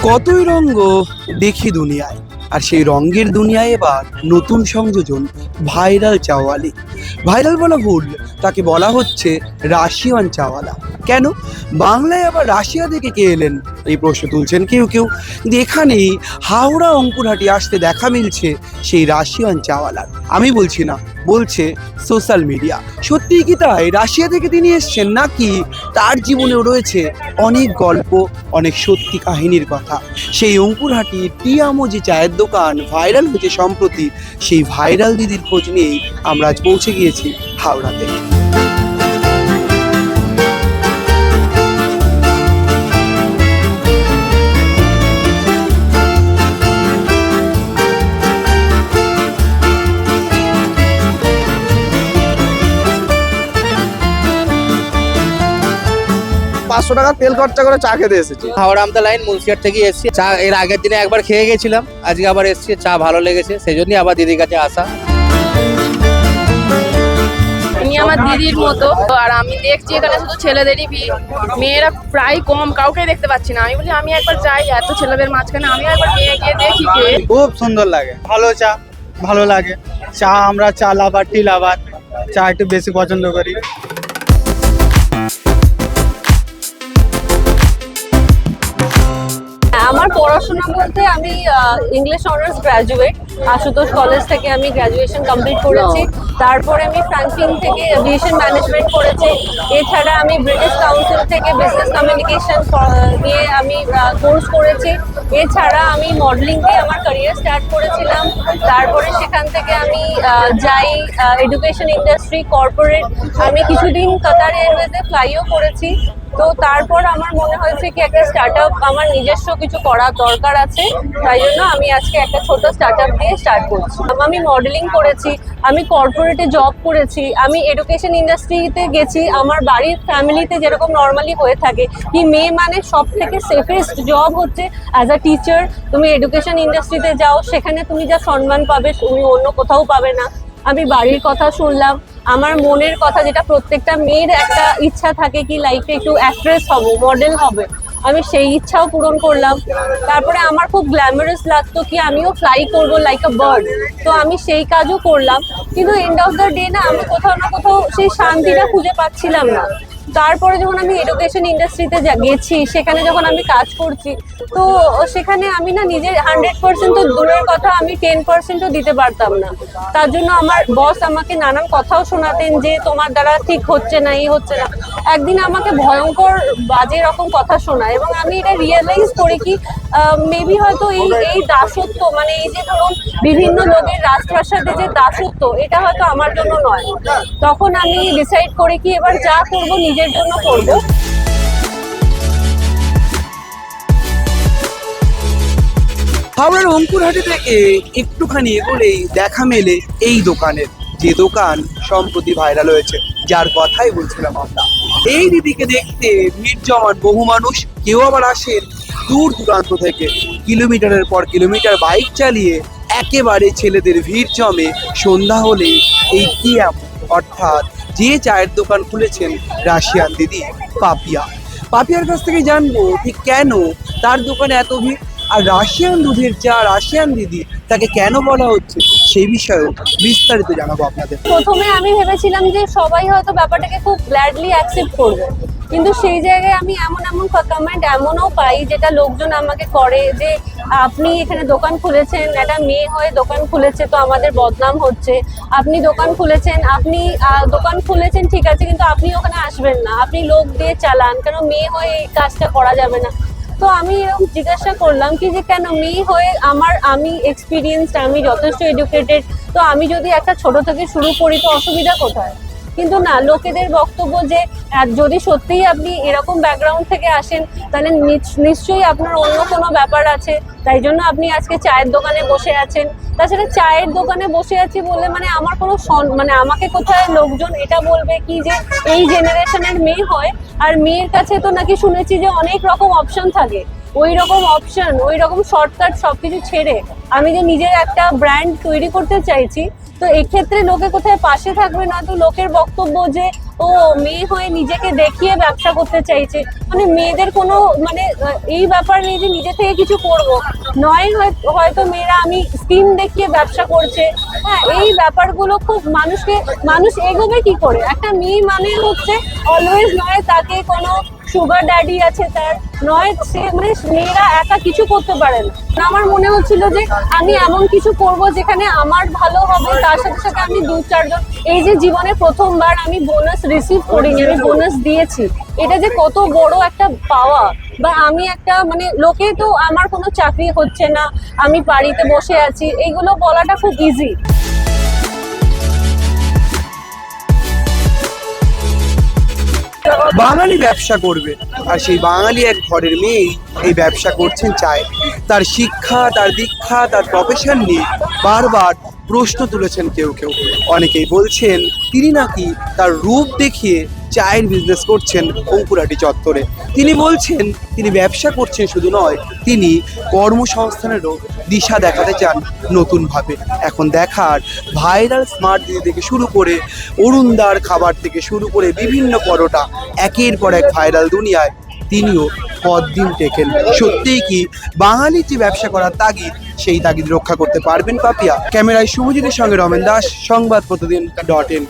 কতই রঙ্গ দেখি দুনিয়ায়, আর সেই রঙের দুনিয়ায় এবার নতুন সংযোজন ভাইরাল চাওয়ালি। ভাইরাল বলা ভুল, তাকে বলা হচ্ছে রাশিয়ান চাওয়ালা। কেন বাংলায় আবার রাশিয়া থেকে কে এলেন এই প্রশ্ন তুলছেন কেউ কেউ। কিন্তু এখানেই হাওড়া অঙ্কুরহাটি আসতে দেখা মিলছে সেই রাশিয়ান চাওয়ালার। আমি বলছি না, বলছে সোশ্যাল মিডিয়া। সত্যিই কি তাই? রাশিয়া থেকে তিনি এসছেন, নাকি তার জীবনেও রয়েছে অনেক গল্প, অনেক সত্যি কাহিনীর কথা? সেই অঙ্কুরহাটি টিয়ামো যে চায়ের দোকান ভাইরাল হয়েছে সম্প্রতি, সেই ভাইরাল দিদির খোঁজ নিয়েই আমরা আজ পৌঁছে গিয়েছি হাওড়াতে। টাকা তেল খরচা করে চা খেতে এসেছি। হাওড়া আমতা লাইন মুন্সিয়ার থেকে এসেছি। চা এর আগের দিনে একবার খেয়ে গেছিলাম, আজকে আবার এসেছি, চা ভালো লেগেছে, সেই জন্যই আবার দিদির কাছে আসা। উনি আমার দিদির মতো, আর আমি দেখছি এখানে শুধু ছেলেদেরই ভিড়, মেয়েরা প্রায় কম, কাউকে দেখতে পাচ্ছি না। আমি বলি আমি একবার যাই এত ছেলেদের মাঝখানে, আমি একবার মেয়ে গিয়ে দেখি কে। খুব সুন্দর লাগে, ভালো চা, ভালো লাগে চা। আমরা চা লাভার, টি লাভার, চা একটু বেশি পছন্দ করি। আমার পড়াশোনা বলতে আমি English honours graduate, Ashutosh college থেকে আমি গ্র্যাজুয়েশন কমপ্লিট করেছি। তারপরে আমি ফ্র্যাঙ্কলিন থেকে এভিয়েশন ম্যানেজমেন্ট করেছি। এছাড়া আমি ব্রিটিশ কাউন্সিল থেকে বিজনেস কমিউনিকেশন নিয়ে আমি কোর্স করেছি। এছাড়া আমি মডেলিং দিয়ে আমার ক্যারিয়ার স্টার্ট করেছিলাম। তারপরে সেখান থেকে আমি যাই এডুকেশন ইন্ডাস্ট্রি, কর্পোরেট। আমি কিছুদিন কাতার এয়ারওয়েজে ফ্লাইও করেছি। তো তারপর আমার মনে হয়েছে কি একটা স্টার্টআপ আমার নিজস্ব কিছু করার দরকার আছে, তাই জন্য আমি আজকে একটা ছোট স্টার্টআপ দিয়ে স্টার্ট করছি। আমি মডেলিং করেছি, আমি কর্পোরেটে জব করেছি, আমি এডুকেশন ইন্ডাস্ট্রিতে গেছি। আমার বাড়ির ফ্যামিলিতে যেরকম নর্মালি হয়ে থাকে কি মেয়ে মানে সব থেকে সেফেস্ট জব হচ্ছে অ্যাজ আ টিচার। তুমি এডুকেশন ইন্ডাস্ট্রিতে যাও, সেখানে তুমি যা সম্মান পাবে তুমি অন্য কোথাও পাবে না। আমি বাড়ির কথা শুনলাম, আমার মনের কথা, যেটা প্রত্যেকটা মেয়ের একটা ইচ্ছা থাকে কি লাইফে একটু অ্যাক্ট্রেস হবো, মডেল হবে, আমি সেই ইচ্ছাও পূরণ করলাম। তারপরে আমার খুব গ্ল্যামারাস লাগতো কি আমিও ফ্লাই করবো লাইক আ বার্ড, তো আমি সেই কাজও করলাম। কিন্তু এন্ড অফ দ্য ডে না, আমি কোথাও না কোথাও সেই শান্তিটা খুঁজে পাচ্ছিলাম না। তারপরে যখন আমি এডুকেশন ইন্ডাস্ট্রিতে গেছি, সেখানে যখন আমি কাজ করছি, তো সেখানে আমি না নিজের 100% তো দূরের কথা, আমি 10%ও দিতে পারতাম না। তার জন্য আমার বস আমাকে নানান কথাও শোনাতেন যে তোমার দ্বারা ঠিক হচ্ছে না, এই হচ্ছে না। একদিন আমাকে ভয়ঙ্কর বাজে রকম কথা শোনায়, এবং আমি এটা রিয়েলাইজ করি কি মেবি হয়তো এই দাসত্ব, মানে এই যে ধরুন বিভিন্ন লোকের রাজপ্রাসাদে যে দাসত্ব, এটা হয়তো আমার জন্য নয়। তখন আমি ডিসাইড করি কি এবার যা করবো নিজের জন্য করবো। হাওড়ার অঙ্কুরহাটি থেকে একটুখানি এগোলেই দেখা মেলে এই দোকানের, যে দোকান সম্প্রতি ভাইরাল হয়েছে, যার কথাই বলছিলাম আমরা। এই দিদিকে দেখতে ভিড় জমান বহু মানুষ, কেউ আবার আসেন দূর দূরান্ত থেকে, কিলোমিটারের পর কিলোমিটার বাইক চালিয়ে একেবারে ছেলেদের ভিড় জমে সন্ধ্যা হলেই এই টিয়াম, অর্থাৎ যে চায়ের দোকান খুলেছেন রাশিয়ান দিদি পাপিয়ার কাছ থেকে জানবো ঠিক কেন তার দোকানে এত ভিড়, আর রাশিয়ান দুধের চা, রাশিয়ান দিদি তাকে কেন বলা হচ্ছে, সেই বিষয়েও বিস্তারিত জানাবো আপনাদের। প্রথমে আমি ভেবেছিলাম যে সবাই হয়তো ব্যাপারটাকে খুব গ্ল্যাডলি অ্যাকসেপ্ট করবে, কিন্তু সেই জায়গায় আমি এমন কমেন্ট এমনও পাই যেটা লোকজন আমাকে করে যে আপনি এখানে দোকান খুলেছেন, একটা মেয়ে হয়ে দোকান খুলেছে তো আমাদের বদনাম হচ্ছে। আপনি দোকান খুলেছেন ঠিক আছে, কিন্তু আপনি ওখানে আসবেন না, আপনি লোক দিয়ে চালান, কেন মেয়ে হয়ে এই কাজটা করা যাবে না? তো আমি এরকম জিজ্ঞাসা করলাম কি যে কেন মেয়ে হয়ে আমি এক্সপিরিয়েন্সড, আমি যথেষ্ট এডুকেটেড, তো আমি যদি একটা ছোট থেকে শুরু করি তো অসুবিধা কোথায়? কিন্তু না, লোকেদের বক্তব্য যে যদি সত্যিই আপনি এরকম ব্যাকগ্রাউন্ড থেকে আসেন তাহলে নিশ্চয়ই আপনার অন্য কোনো ব্যাপার আছে, তাই জন্য আপনি আজকে চায়ের দোকানে বসে আছেন। তাছাড়া চায়ের দোকানে বসে আছি বলে মানে আমার কোনো মানে আমাকে কোথায় লোকজন এটা বলবে কি যে এই জেনারেশনের মেয়ে হয়, আর মেয়ের কাছে তো নাকি শুনেছি যে অনেক রকম অপশন থাকে, ওই রকম অপশন, ওই রকম শর্টকাট সবকিছু ছেড়ে আমি যে নিজের একটা ব্র্যান্ড তৈরি করতে চাইছি, তো এক্ষেত্রে লোকে কোথায় পাশে থাকবে না, তো লোকের বক্তব্য যে ও মেয়ে হয়ে নিজেকে দেখিয়ে ব্যবসা করতে চাইছে, মানে মেয়েদের কোনো মানে এই ব্যাপার নেই যে নিজে থেকে কিছু করব, নয় হয়তো মেয়েরা আমি স্কিন দেখিয়ে ব্যবসা করছে। হ্যাঁ, এই ব্যাপারগুলো খুব মানুষ এগোবে কি করে? একটা মেয়ে মানে হচ্ছে অলওয়েজ নয় তাকে কোনো সুগার ড্যাডি আছে তার, নয় সে মানে মেয়েরা একা কিছু করতে পারে না। আমার মনে হচ্ছিল যে আমি এমন কিছু করব যেখানে আমার ভালো হবে, তার সাথে সাথে আমি 2-4 জন, এই যে জীবনে প্রথমবার আমি বোনাস রিসিভ করিনি, আমি বোনাস দিয়েছি, এটা যে কত বড় একটা পাওয়া। বা আমি একটা মানে লোকে তো আমার কোনো চাকরি হচ্ছে না, আমি বাড়িতে বসে আছি, এইগুলো বলাটা খুব ইজি। বাঙালি ব্যবসা করবে, আর সেই বাঙালি এক ঘরের মেয়েই এই ব্যবসা করছেন চায়ের। তার শিক্ষা, তার দীক্ষা, তার প্রফেশন নিয়ে বারবার প্রশ্ন তুলেছেন কেউ কেউ। অনেকেই বলছেন তিনি নাকি তার রূপ দেখিয়ে চায়ের বিজনেস করছেন অঙ্কুরাটি চত্বরে। তিনি বলছেন তিনি ব্যবসা করছেন শুধু নয়, তিনি কর্মসংস্থানেরও দিশা দেখাতে চান নতুনভাবে। এখন দেখার ভাইরাল স্মার্ট দিদি থেকে শুরু করে অরুণদার খাবার থেকে শুরু করে বিভিন্ন পরোটা একের পর এক ভাইরাল দুনিয়ায় তিনিও কতদিন টেকেন। সত্যিই কি বাঙালির যে ব্যবসা করার তাগিদ, সেই তাগিদ রক্ষা করতে পারবেন পাপিয়া? ক্যামেরায় শুভজিতের সঙ্গে রমেন দাস, সংবাদ প্রতিদিন .in।